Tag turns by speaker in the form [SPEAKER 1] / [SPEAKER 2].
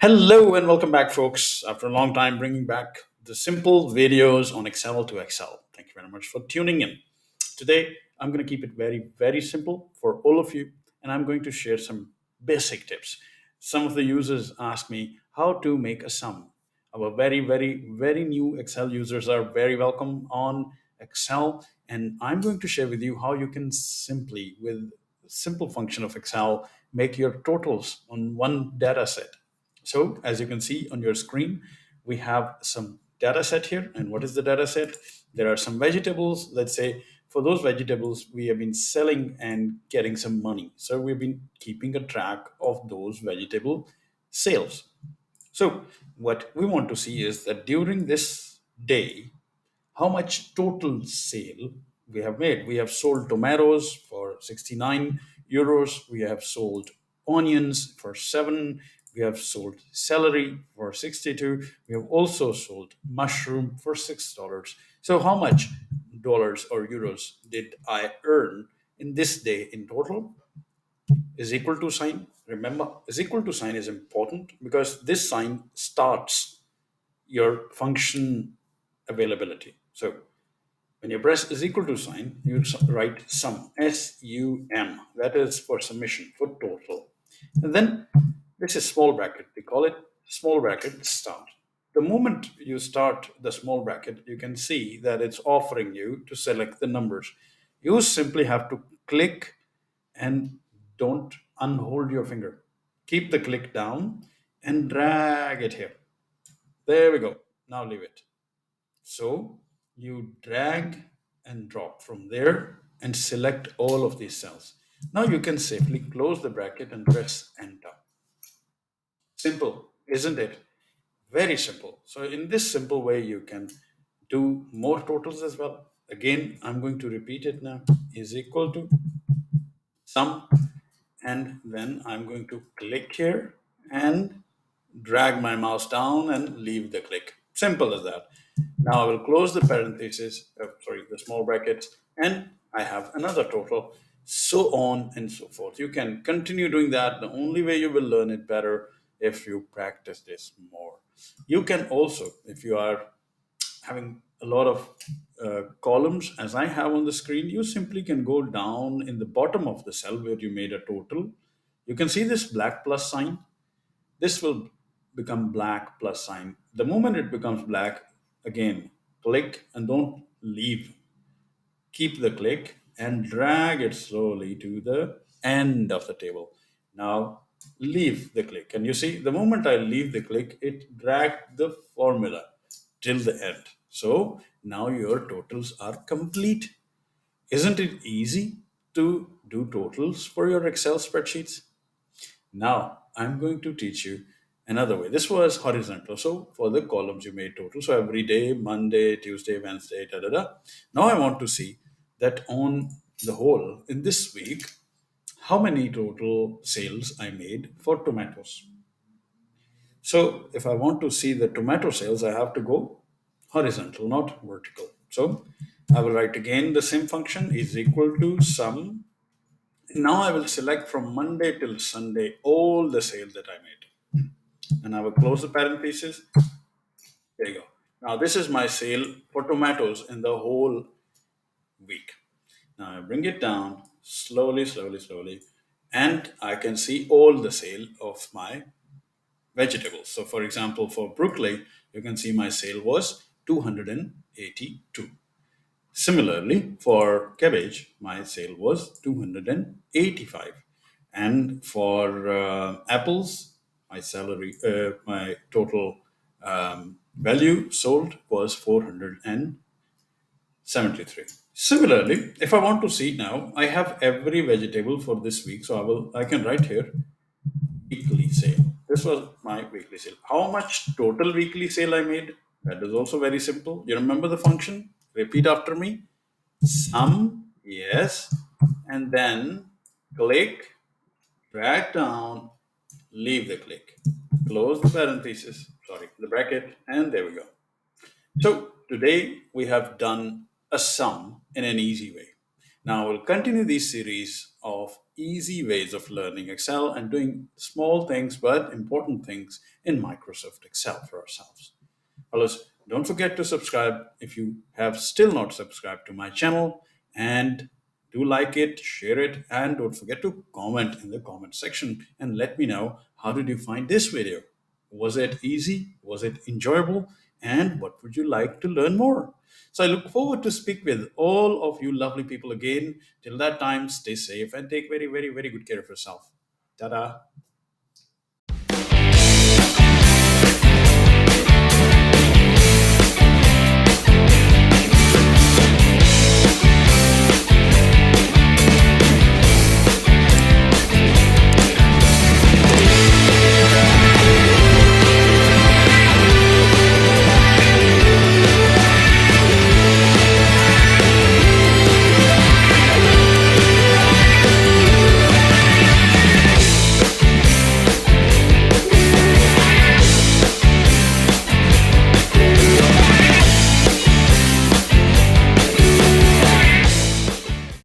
[SPEAKER 1] Hello and welcome back, folks. After a long time, bringing back the simple videos on Excel to Excel. Thank you very much for tuning in. Today, I'm going to keep it very, very simple for all of you, and I'm going to share some basic tips. Some of the users ask me how to make a sum. Our very, very, very new Excel users are very welcome on Excel, and I'm going to share with you how you can simply, with simple function of Excel, make your totals on one data set. So as you can see on your screen, we have some data set here. And what is the data set? There are some vegetables. Let's say for those vegetables, we have been selling and getting some money. So we've been keeping a track of those vegetable sales. So what we want to see is that during this day, how much total sale we have made. We have sold tomatoes for 69 euros. We have sold onions for 7. We have sold celery for 62. We have also sold mushroom for $6. So how much dollars or euros did I earn in this day in total? Is equal to sign. Remember, is equal to sign is important because this sign starts your function availability. So when you press is equal to sign, you write sum, S-U-M. That is for summation, for total. And then this is small bracket. We call it small bracket start. The moment you start the small bracket, you can see that it's offering you to select the numbers. You simply have to click and don't unhold your finger. Keep the click down and drag it here. There we go. Now leave it. So you drag and drop from there and select all of these cells. Now you can safely close the bracket and press enter. Simple, isn't it? Very simple. So in this simple way, you can do more totals as well. Again, I'm going to repeat it now. Is equal to sum, and then I'm going to click here and drag my mouse down and leave the click. Simple as that. Now I will close the parentheses, sorry, the small brackets, and I have another total, so on and so forth. You can continue doing that. The only way you will learn it better if you practice this more. You can also, if you are having a lot of columns as I have on the screen, you simply can go down in the bottom of the cell where you made a total. You can see this black plus sign. This will become black plus sign. The moment it becomes black, again, click and don't leave. Keep the click and drag it slowly to the end of the table. Now leave the click. And you see, the moment I leave the click, it dragged the formula till the end. So now your totals are complete. Isn't it easy to do totals for your Excel spreadsheets? Now I'm going to teach you another way. This was horizontal. So for the columns you made total. So every day, Monday, Tuesday, Wednesday, da da da. Now I want to see that on the whole in this week, how many total sales I made for tomatoes. So if I want to see the tomato sales, I have to go horizontal, not vertical. So I will write again the same function is equal to sum. Now I will select from Monday till Sunday all the sales that I made. And I will close the parentheses. There you go. Now this is my sale for tomatoes in the whole week. Now I bring it down slowly, slowly, slowly, and I can see all the sale of my vegetables. So for example, for broccoli, you can see my sale was 282. Similarly, for cabbage, my sale was 285. And for apples, my total value sold was 473. Similarly, if I want to see now, I have every vegetable for this week. So I can write here weekly sale. This was my weekly sale. How much total weekly sale I made? That is also very simple. You remember the function? Repeat after me. Sum, yes, and then click, drag down, leave the click, close the parenthesis, sorry, the bracket, and there we go. So today we have done a sum in an easy way. Now we'll continue this series of easy ways of learning Excel and doing small things but important things in Microsoft Excel for ourselves. Fellows, don't forget to subscribe if you have still not subscribed to my channel, and do like it, share it, and don't forget to comment in the comment section and let me know how did you find this video. Was it easy? Was it enjoyable? And what would you like to learn more? So I look forward to speak with all of you lovely people again. Till that time, stay safe and take very, very, very good care of yourself. Ta-da.